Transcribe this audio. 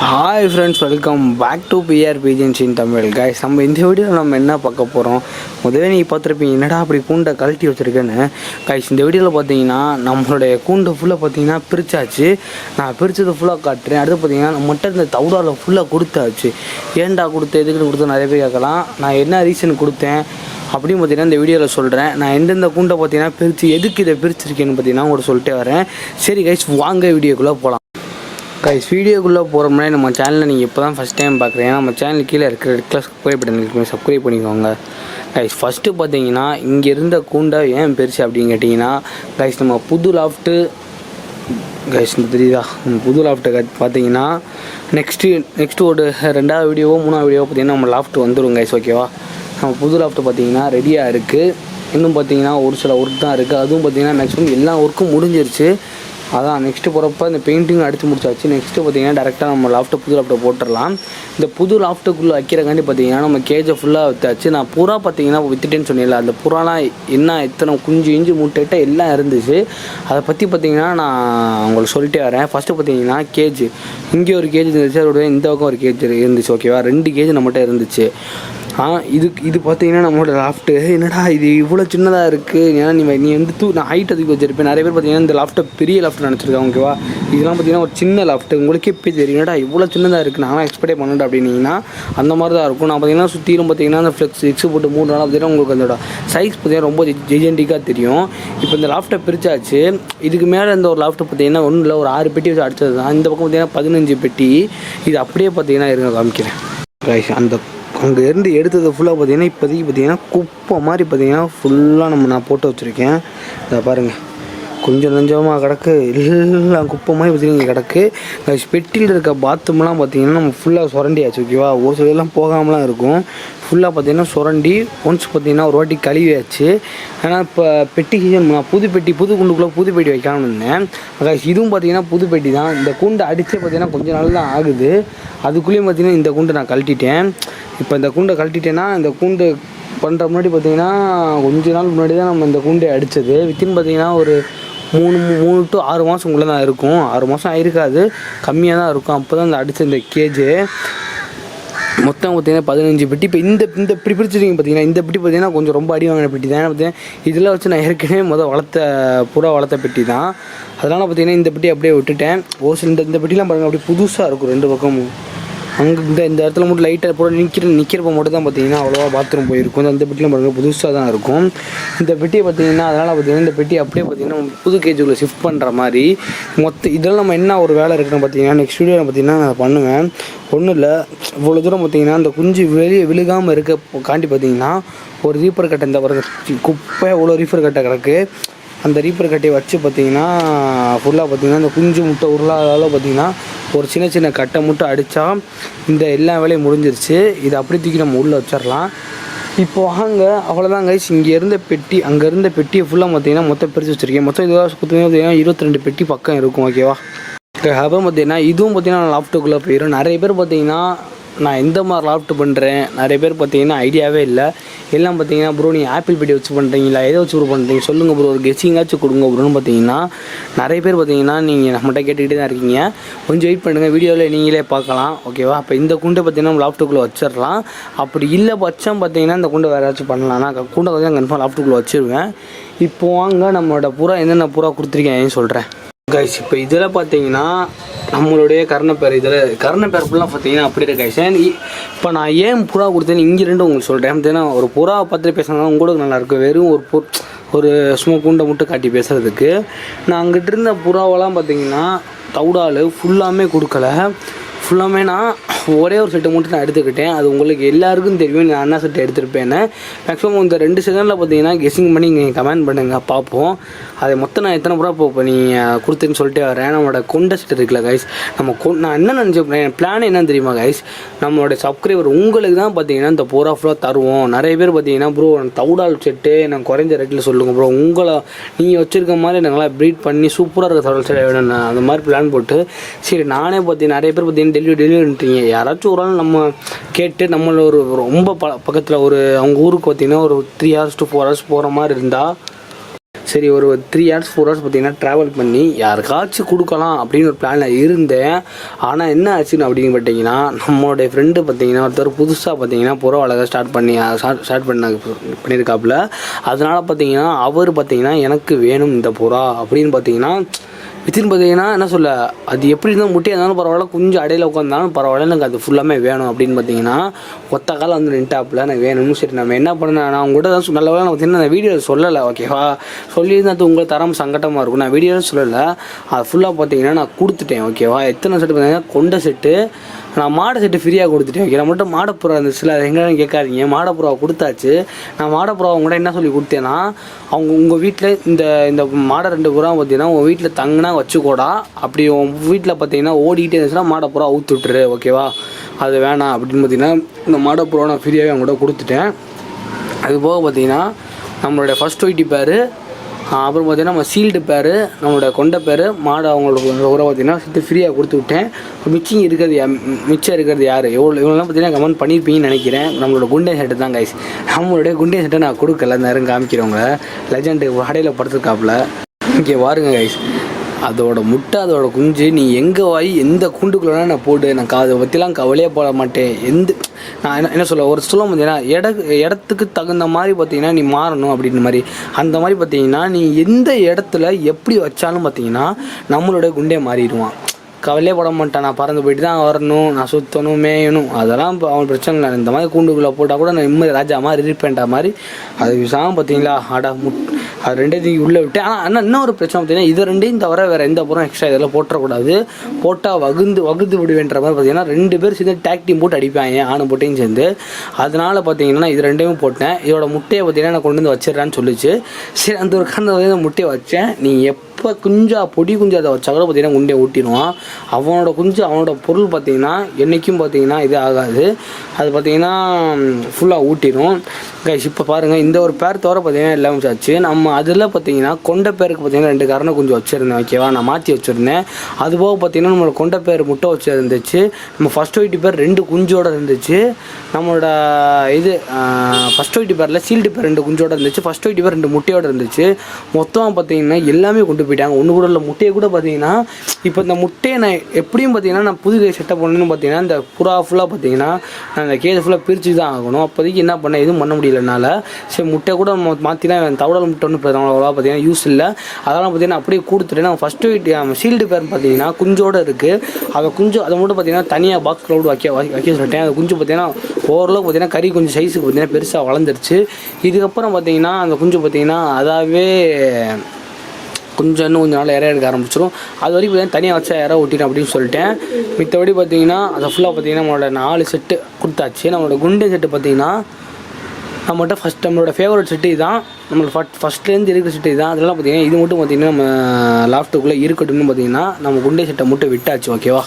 Hi friends, welcome back to பிஆர்பிஜின்ஸ் in Tamil. Guys, நம்ம இந்த வீடியோவில் நம்ம என்ன பார்க்க போகிறோம்? முதவே நீங்கள் பார்த்துருப்பீங்க, என்னடா அப்படி கூண்டை கழட்டி வச்சுருக்கேன்னு. கைஸ், இந்த வீடியோவில் பார்த்தீங்கன்னா நம்மளுடைய கூண்டை ஃபுல்லாக பார்த்தீங்கன்னா பிரித்தாச்சு. நான் பிரித்தது ஃபுல்லாக காட்டுறேன். அடுத்து பார்த்தீங்கன்னா நம்மகிட்ட இந்த தவுடாவில் ஃபுல்லாக கொடுத்தாச்சு. ஏன்டா கொடுத்து எதுக்கு கொடுத்து நிறைய பேர் கேட்கலாம். நான் என்ன ரீசன் கொடுத்தேன் அப்படின்னு பார்த்தீங்கன்னா இந்த வீடியோவில் சொல்கிறேன். நான் எந்தெந்த கூண்டை பார்த்தீங்கன்னா பிரித்து எதுக்கு இதை பிரிச்சிருக்கேன்னு பார்த்தீங்கன்னா உங்கள்கிட்ட சொல்லிட்டே வரேன். சரி கைஸ், வாங்க வீடியோக்குள்ளே போகலாம். கைஸ், வீடியோக்குள்ளே போகிற முன்னாடி நம்ம சேனலில் நீங்கள் இப்போ தான் ஃபஸ்ட் டைம் பார்க்குறீங்க, நம்ம சேனல் கீழே இருக்கிற ரெட் கலர் சப்ஸ்கிரைப் பட்டன் இருக்குமே, சப்ஸ்கிரைப் பண்ணிக்கோங்க. கைஸ், ஃபஸ்ட்டு பார்த்தீங்கன்னா இங்கே இருந்த கூண்டை ஏன் பெருசு அப்படின்னு கேட்டிங்கன்னா, கைஸ் நம்ம புது லாஃப்ட்டு கைஸ் தெரியுதா, புது லாஃப்ட்டு பார்த்தீங்கன்னா நெக்ஸ்ட்டு ஒரு 2வது வீடியோவோ 3வது வீடியோவோ பார்த்தீங்கன்னா நம்ம லாஃப்ட்டு வந்துடும் கைஸ். ஓகேவா, நம்ம புது லாஃப்ட்டு பார்த்தீங்கன்னா ரெடியாக இருக்குது. இன்னும் பார்த்தீங்கன்னா ஒரு சில ஒர்க் தான் இருக்குது. அதுவும் பார்த்தீங்கன்னா மேக்ஸிமம் எல்லா ஒர்க்கும் முடிஞ்சிருச்சு. அதான் நெக்ஸ்ட்டு போகிறப்ப இந்த பெயிண்டிங் அடித்து முடிச்சாச்சு. நெக்ஸ்ட்டு பார்த்தீங்கன்னா டேரெக்டாக நம்ம லாஃப்ட்டை புது லாஃப்ட்டை போட்டுடலாம். இந்த புது லாஃப்ட்டுக்குள்ளே வைக்கிறக்காண்டி பார்த்தீங்கன்னா நம்ம கேஜை ஃபுல்லாக விற்றாச்சு. நான் புறா பார்த்தீங்கன்னா விற்றுட்டேன்னு சொன்னேன்ல, அந்த புறாலாம் என்ன எத்தனை குஞ்சு முட்டைட்ட எல்லாம் இருந்துச்சு. அதை பற்றி பார்த்தீங்கன்னா நான் உங்களுக்கு சொல்லிட்டே வரேன். ஃபஸ்ட்டு பார்த்தீங்கன்னா கேஜ், இங்கே ஒரு கேஜ் இருந்துச்சு, அதோட இந்த பக்கம் ஒரு கேஜ் இருந்துச்சு. ஓகேவா, 2 கேஜ் நம்மகிட்ட இருந்துச்சு. இது பார்த்தீங்கன்னா நம்மளோட லாஃப்ட்டு. என்னடா இது இவ்வளோ சின்னதாக இருக்குது, ஏன்னா நீ வந்து நான் ஹைட் அதுக்கு வச்சுருப்பேன். நிறைய பேர் பார்த்தீங்கன்னா இந்த லாஃப்ட்டை பெரிய லாஃப்ட் நினச்சிருக்காங்க. ஓகேவா, இதெல்லாம் பார்த்தீங்கன்னா ஒரு சின்ன லாஃப்ட்டு. உங்களுக்கே இப்போ தெரியும், என்னடா இவ்வளோ சின்னதாக இருக்குது, நான் எக்ஸ்பெக்டே பண்ணேன் அப்படின்னீங்கன்னா அந்த மாதிரி தான் இருக்கும். நான் பார்த்தீங்கன்னா சுற்றிலும் பார்த்தீங்கன்னா அந்த ஃப்ளெக்ஸ் போட்டு 3 நாளாக பார்த்தீங்கன்னா உங்களுக்கு அதோட சைஸ் பார்த்தீங்கன்னா ரொம்ப ஜெஜென்டிக்காக தெரியும். இப்போ இந்த லாஃப்ட்டை பிரித்தாச்சு. இதுக்கு மேலே இந்த ஒரு லாஃப்ட்டை பார்த்தீங்கன்னா ஒன்றும் இல்லை, ஒரு 6 பெட்டி வச்சு அடித்தது தான். இந்த பக்கம் பார்த்தீங்கன்னா 15 பெட்டி. இது அப்படியே பார்த்தீங்கன்னா இருங்க காமிக்கிறேன். அந்த அங்கே இருந்து எடுத்தது ஃபுல்லாக பார்த்தீங்கன்னா இப்போதைக்கு பார்த்தீங்கன்னா குப்பை மாதிரி பார்த்தீங்கன்னா ஃபுல்லாக நான் போட்டு வச்சுருக்கேன். அதை பாருங்கள், கொஞ்சம் நஞ்சமாக கிடக்கு, எல்லாம் குப்பை மாதிரி பார்த்தீங்கன்னா இங்கே கிடக்கு. பெட்டியில் இருக்க பாத்ரூம்லாம் பார்த்தீங்கன்னா நம்ம ஃபுல்லாக சுரண்டியாச்சு. ஓகேவா, ஒரு சிலலாம் போகாமலாம் இருக்கும். ஃபுல்லாக பார்த்தீங்கன்னா சுரண்டி ஒன்ஸ் பார்த்தீங்கன்னா ஒரு வாட்டி கழுவியாச்சு. ஏன்னா இப்போ பெட்டி சீசன், நான் புது குண்டுக்குள்ளே புது பெட்டி வைக்கலாம்னு இருந்தேன். இதுவும் பார்த்தீங்கன்னா புது பெட்டி தான். இந்த கூண்டை அடித்தே பார்த்தீங்கன்னா கொஞ்சம் நாள் தான் ஆகுது. அதுக்குள்ளேயும் பார்த்தீங்கன்னா இந்த கூண்டை நான் கழட்டிட்டேன். இப்போ இந்த கூண்டை கழட்டிட்டேன்னா இந்த கூண்டு பண்ணுற முன்னாடி பார்த்தீங்கன்னா கொஞ்ச நாள் முன்னாடி தான் நம்ம இந்த கூண்டை அடித்தது. வித்தின் பார்த்தீங்கன்னா ஒரு 3 to 6 மாதம் தான் இருக்கும். 6 மாதம் ஆயிருக்காது, கம்மியாக தான் இருக்கும். அப்போ தான் இந்த அடித்த இந்த கேஜு மொத்தம் பார்த்தீங்கன்னா 15 பெட்டி. இப்போ இந்த இப்படி பிரிச்சுருக்கீங்க பார்த்தீங்கன்னா, இந்த பெட்டி பார்த்தீங்கன்னா கொஞ்சம் ரொம்ப அடி வாங்கின பெட்டி தான். ஏன்னா பார்த்தீங்கன்னா இதில் வச்சு நான் ஏற்கனவே புறா வளர்த்த பெட்டி தான். அதனால் பார்த்தீங்கன்னா இந்த பெட்டி அப்படியே விட்டுட்டேன். ஒரு சில இந்த பெட்டிலாம் பாருங்கள், அப்படியே புதுசாக இருக்கும் 2 பக்கமும். அங்கே இந்த இடத்துல மட்டும் லைட்டாக போட நிற்கிறப்ப மட்டும் தான் பார்த்தீங்கன்னா அவ்வளோவா பாத்ரூம் போயிருக்கும். அந்த பெட்டிலாம் பாருங்கள் புதுசாக தான் இருக்கும் இந்த பெட்டியை பார்த்தீங்கன்னா. அதனால் பார்த்தீங்கன்னா இந்த பெட்டி அப்படியே பார்த்தீங்கன்னா புது கேஜுக்குள்ளே ஷிஃப்ட் பண்ணுற மாதிரி இதெல்லாம் நம்ம என்ன ஒரு வேலை இருக்குன்னு பார்த்தீங்கன்னா நெக்ஸ்ட் வீடியோவில் பார்த்தீங்கன்னா நான் பண்ணுவேன். ஒன்றும் இல்லை, இவ்வளோ தூரம் பார்த்தீங்கன்னா அந்த குஞ்சு வெளியே விழுகாமல் இருக்க காண்டி பார்த்தீங்கன்னா ஒரு ரீப்பர் கட்டை, இந்த குப்பை இவ்வளோ ரீப்பர் கட்டை கிடக்கு. அந்த ரீப்பர் கட்டையை வச்சு பார்த்தீங்கன்னா ஃபுல்லாக பார்த்தீங்கன்னா இந்த குஞ்சு முட்டை உருளாதால பார்த்தீங்கன்னா ஒரு சின்ன கட்டை முட்டை அடித்தா இந்த எல்லா வேலையும் முடிஞ்சிருச்சு. இதை அப்படி தூக்கி நம்ம உள்ளே வச்சிடலாம். இப்போ வாங்க, அவ்வளோதான் கைஸ். இங்கே இருந்த பெட்டி, அங்கே இருந்த பெட்டியை ஃபுல்லாக பார்த்தீங்கன்னா மொத்தம் பிரித்து வச்சுருக்கேன். மொத்தம் இதுவாக பார்த்தீங்கன்னா 22 பெட்டி பக்கம் இருக்கும். ஓகேவா, அப்புறம் பார்த்தீங்கன்னா இதுவும் பார்த்தீங்கன்னா லாஃப்ட்டுக்குள்ளே போயிடும். நிறைய பேர் பார்த்தீங்கன்னா நான் எந்த மாதிரி லாஃப்ட் பண்ணுறேன், நிறைய பேர் பார்த்தீங்கன்னா ஐடியாவே இல்லை. எல்லாம் பார்த்தீங்கன்னா ப்ரோ நீங்கள் ஆப்பிள் பெட்டி வச்சு பண்ணுறீங்களா, எதை வச்சு ப்ரோ பண்ணுறீங்க சொல்லுங்கள் ப்ரோ, ஒரு கெஸ்ஸிங்காச்சும் கொடுங்க ப்ரோன்னு பார்த்தீங்கன்னா நிறைய பேர் பார்த்தீங்கன்னா நீங்கள் நம்மகிட்ட கேட்டுக்கிட்டே தான் இருக்கீங்க. கொஞ்சம் வெயிட் பண்ணுங்கள், வீடியோவில் நீங்களே பார்க்கலாம். ஓகேவா, அப்போ இந்த கூண்டை பார்த்தீங்கன்னா நம்ம லாஃப்ட்டுக்குள்ளே வச்சிடலாம். அப்படி இல்லை பட்சம் பார்த்தீங்கன்னா இந்த கூண்டை வேறு ஏதாச்சும் பண்ணலாம். நான் கூண்டை பார்த்தீங்கன்னா கன்ஃபார்ம் லாஃப்ட்டுக்குள்ளே வச்சுருவேன். இப்போ வாங்க நம்மளோட புறா என்னென்ன புறா கொடுத்துருக்கேன் சொல்கிறேன் கைஸ். இப்போ இதில் பார்த்தீங்கன்னா நம்மளுடைய கர்ணப்பேர், கர்ணப்பேர் ஃபுல்லாக பார்த்தீங்கன்னா அப்படி இருக்கு கைஸ். இப்போ நான் ஏன் புறா கொடுத்தேன்னு இங்கே 2 உங்களுக்கு சொல்கிறேன். ஏன்னா ஒரு புறாவை பார்த்துட்டு பேசுனா உங்களுக்கு நல்லாயிருக்கும். வெறும் ஒரு சும்மா கூண்டை மட்டும் காட்டி பேசுகிறதுக்கு. நான் அங்கிட்ட இருந்த புறாவெல்லாம் பார்த்தீங்கன்னா தவுடால் ஃபுல்லாமே கொடுக்கல. ஃபுல்லாமே நான் ஒரே ஒரு செட்டை மட்டும் நான் எடுத்துக்கிட்டேன். அது உங்களுக்கு எல்லாருக்கும் தெரியும், நான் என்ன செட்டை எடுத்துருப்பேன்னு. மேக்ஸிமம் இந்த 2 செகண்டில் பார்த்தீங்கன்னா கெஸ்ஸிங் பண்ணி நீங்கள் கமெண்ட் பண்ணுங்கள், பார்ப்போம். அதை மொத்தம் நான் எத்தனை புறா இப்போ நீங்கள் கொடுத்துன்னு சொல்லிட்டே வரேன். நம்மளோட கொண்ட செட் இருக்குல்ல கைஸ், நான் என்ன நினச்சேன், பிளான் என்னன்னு தெரியுமா கைஸ், நம்மளோட சப்ஸ்கிரைபர் உங்களுக்கு தான் பார்த்தீங்கன்னா இந்த புறா ஃபுல்லாக தருவோம். நிறைய பேர் பார்த்தீங்கன்னா ப்ரோ தவுடால் செட்டு எனக்கு குறைஞ்ச ரேட்டில் சொல்லுங்கள் ப்ரோ, உங்களை நீங்கள் வச்சுருக்க மாதிரி நாங்களாம் ப்ரீட் பண்ணி சூப்பராக இருக்க தவுடால் செட் வேணும், அந்த மாதிரி பிளான் போட்டு சரி நானே பார்த்தீங்கன்னா நிறைய பேர் பார்த்தீங்கன்னா டெலிவரின்றீங்க. யாராச்சும் ஒரு ஆள் நம்ம கேட்டு நம்மள ஒரு ரொம்ப பக்கத்தில் ஒரு அவங்க ஊருக்கு பார்த்தீங்கன்னா ஒரு 3 hours to 4 hours போகிற மாதிரி இருந்தால் சரி ஒரு 3 hours 4 hours பார்த்தீங்கன்னா ட்ராவல் பண்ணி யாருக்காச்சும் கொடுக்கலாம் அப்படின்னு ஒரு பிளானில் இருந்தேன். ஆனால் என்ன ஆச்சுன்னு அப்படின்னு பார்த்தீங்கன்னா, நம்மளுடைய ஃப்ரெண்டு பார்த்தீங்கன்னா ஒருத்தர் புதுசாக பார்த்தீங்கன்னா புறா வளர்க்க ஸ்டார்ட் பண்ணியிருக்காப்புல. அதனால் பார்த்தீங்கன்னா அவர் பார்த்தீங்கன்னா எனக்கு வேணும் இந்த புறா அப்படின்னு பார்த்தீங்கன்னா வித்தின் பார்த்தீங்கன்னா என்ன சொல்ல, அது எப்படி இருந்தாலும் முட்டையாக இருந்தாலும் பரவாயில்ல, கொஞ்சம் அடையில் உட்காந்தாலும் பரவாயில்ல, எனக்கு அது ஃபுல்லாமே வேணும் அப்படின்னு பார்த்தீங்கன்னா ஒத்த காலம் வந்து நின்ட்டாப்பில் எனக்கு வேணும்னு. சரி நம்ம என்ன பண்ணேன், நான் உங்கள்கிட்ட தான் நல்ல வேலை நான் பார்த்தீங்கன்னா அந்த வீடியோவில் சொல்லலை, ஓகேவா? சொல்லியிருந்தா அது உங்களுக்கு தரம் சங்கட்டமாக இருக்கும். நான் வீடியோவில் சொல்லலை, அது ஃபுல்லாக பார்த்தீங்கன்னா நான் கொடுத்துட்டேன், ஓகேவா? எத்தனை செட்டு பார்த்தீங்கன்னா கொண்ட செட்டு, நான் மாடை செட்டு ஃப்ரீயாக கொடுத்துட்டேன், ஓகே? நான் மட்டும் மாடப்புறா இருந்துச்சுல, அது எங்கன்னு கேட்காதீங்க, மாடப்புறாவை கொடுத்தாச்சு. நான் மாடப்புறாவை கூட என்ன சொல்லி கொடுத்தேன்னா, உங்கள் வீட்டில் இந்த மாடை 2 புறா பார்த்தீங்கன்னா உங்கள் வீட்டில் தங்கினா வச்சுக்கூடா, அப்படி உங்கள் வீட்டில் பார்த்தீங்கன்னா ஓடிக்கிட்டே இருந்துச்சுன்னா மாடப்புறா ஊற்றி விட்டுரு, ஓகேவா? அது வேணாம் அப்படின்னு பார்த்தீங்கன்னா இந்த மாடப்புறா நான் ஃப்ரீயாகவே அவங்க கூட கொடுத்துட்டேன். அது போக பார்த்தீங்கன்னா நம்மளுடைய ஃபஸ்ட் ஒயிட்டி பேர், அப்புறம் பார்த்தீங்கன்னா நம்ம சீல்டு பேர், நம்மளோட கொண்ட பேர், மாடு அவங்களோட உரை பார்த்தீங்கன்னா சேர்த்து ஃப்ரீயாக கொடுத்து விட்டேன். மிச்சம் இருக்கிறது யார் இவ்வளோலாம் பார்த்தீங்கன்னா கமெண்ட் பண்ணியிருப்பீங்கன்னு நினைக்கிறேன். நம்மளோட குண்டே செட்டு தான் கைஸ். நம்மளுடைய குண்டே செட்டை நான் கொடுக்கல, நேரம் காமிக்கிறவங்க லெஜெண்டு அடையில் படுத்துருக்காப்புல. இங்கே பாருங்க கைஸ், அதோட முட்டை அதோட குஞ்சு நீ எங்கே வாய் எந்த கூண்டுக்குள்ளனா நான் போட்டு நான் அதை பற்றிலாம் கவலையே போட மாட்டேன். நான் என்ன சொல்ல ஒரு சொல்ல பார்த்தீங்கன்னா இடத்துக்கு தகுந்த மாதிரி பார்த்தீங்கன்னா நீ மாறணும் அப்படின்ற மாதிரி. அந்த மாதிரி பார்த்தீங்கன்னா நீ எந்த இடத்துல எப்படி வச்சாலும் பார்த்தீங்கன்னா நம்மளோட குண்டே மாறிடுவான். கவலையே பட மாட்டான். நான் பறந்து போயிட்டு தான் வரணும், நான் சுற்றணும், மேயணும், அதெல்லாம் இப்போ அவன் பிரச்சனை இல்லை. இந்த மாதிரி கூண்டுக்குள்ளே போட்டால் கூட நான் நிம்மதி ராஜா மாதிரி இருப்பேன்டா மாதிரி. அது விஷயம் பார்த்தீங்களா, அது 2 உள்ளே விட்டேன். ஆனால் இன்னொரு பிரச்சனை பார்த்தீங்கன்னா இது 2 தவிர வேறு எந்த புறம் எக்ஸ்ட்ரா இதெல்லாம் போட்டக்கூடாது. போட்டால் வகுந்து விடுவேன்ற மாதிரி பார்த்தீங்கன்னா 2 பேர் சேர்ந்து டேக் டீம் போட்டு அடிப்பாங்க, ஆணு போட்டையும் சேர்ந்து. அதனால் பார்த்தீங்கன்னா இது 2மே போட்டேன். இதோட முட்டையை பார்த்தீங்கன்னா நான் கொண்டு வந்து வச்சிடறான்னு சொல்லிச்சு. சரி அந்த ஒரு காரணத்தை முட்டையை வச்சேன். நீ எப்போ பொடி குஞ்சு அதை வச்சா கூட பார்த்தீங்கன்னா குண்டையை ஊட்டிடுவான். அவனோட குஞ்சு அவனோட பொருள் பார்த்தீங்கன்னா என்றைக்கும் பார்த்தீங்கன்னா இது ஆகாது, அது பார்த்தீங்கன்னா ஃபுல்லாக ஊட்டிடும் கைஸ். இப்போ பாருங்கள் இந்த ஒரு பேர் தவிர பார்த்தீங்கன்னா எல்லாமே ஆச்சு. நம்ம அதில் பார்த்தீங்கன்னா கொண்ட பேருக்கு பார்த்தீங்கன்னா 2 கரணை குஞ்சு வச்சுருந்தேன், ஓகேவா? நான் மாற்றி வச்சுருந்தேன். அதுபோக பார்த்தீங்கன்னா நம்மளோட கொண்ட பேர் முட்டை வச்சு இருந்துச்சு. நம்ம ஃபஸ்ட் ஒயிட்டி பேர் 2 குஞ்சோடு இருந்துச்சு. நம்மளோட ஃபஸ்ட் ஒயிட்டி பேரில் சீல்டு பேர் 2 குஞ்சோடு இருந்துச்சு. ஃபஸ்ட் ஒயிட்டி பேர் 2 முட்டையோடு இருந்துச்சு. மொத்தமாக பார்த்தீங்கன்னா எல்லாமே கொண்டு போயிட்டாங்க. ஒன்று கூட இல்லை. முட்டையை கூட பார்த்தீங்கன்னா இப்போ இந்த முட்டையை நான் எப்படியும் பார்த்தீங்கன்னா நான் புது கை செட்டப் பண்ணணும்னு பார்த்தீங்கன்னா இந்த புறா ஃபுல்லாக பார்த்தீங்கன்னா நான் இந்த கேஜ் ஃபுல்லாக பிரித்து தான் ஆகணும். அப்போதைக்கு என்ன பண்ண எதுவும் பண்ண முடியலனால சரி முட்டையை கூட மாற்றிலாம் தவடல் முட்டை ஒன்று அவ்வளோவா பார்த்தீங்கன்னா யூஸ் இல்லை. அதெல்லாம் பார்த்தீங்கன்னா அப்படியே கொடுத்துட்டு நான் ஃபஸ்ட்டு சீல்டு பேர் பார்த்தீங்கன்னா குஞ்சோடு இருக்குது. அதை மட்டும் பார்த்தீங்கன்னா தனியாக பாக்ஸ் க்ளவுட் வைக்க சொல்லிட்டேன். அது குஞ்சு பார்த்தீங்கன்னா ஓரளவுக்கு பார்த்தீங்கன்னா கறி கொஞ்சம் சைஸுக்கு பார்த்தீங்கன்னா பெருசாக வளர்ந்துருச்சு. இதுக்கப்புறம் பார்த்தீங்கன்னா அந்த குஞ்சு பார்த்தீங்கன்னா அதாவே கொஞ்சம் நாள் இற எடுக்க ஆரம்பிச்சிடும். அது வரைக்கும் பார்த்தீங்கன்னா தனியாக வச்சா இற ஊட்டிடும் அப்படின்னு சொல்லிட்டேன். மித்தபடி பார்த்தீங்கன்னா அதை ஃபுல்லாக பார்த்தீங்கன்னா நம்மளோட 4 செட்டு கொடுத்தாச்சு. நம்மளோட குண்டே செட்டு பார்த்தீங்கன்னா நம்மளோட ஃபேவரட் செட்டு இதுதான். நம்மளோட ஃபஸ்ட்லேருந்து இருக்கிற செட்டு இதுதான். அதெல்லாம் பார்த்தீங்கன்னா இது மட்டும் பார்த்தீங்கன்னா நம்ம லாஃப்ட்டுக்குள்ளே இருக்கட்டும்னு பார்த்தீங்கன்னா நம்ம குண்டே செட்டை மட்டும் விட்டாச்சு, ஓகேவா?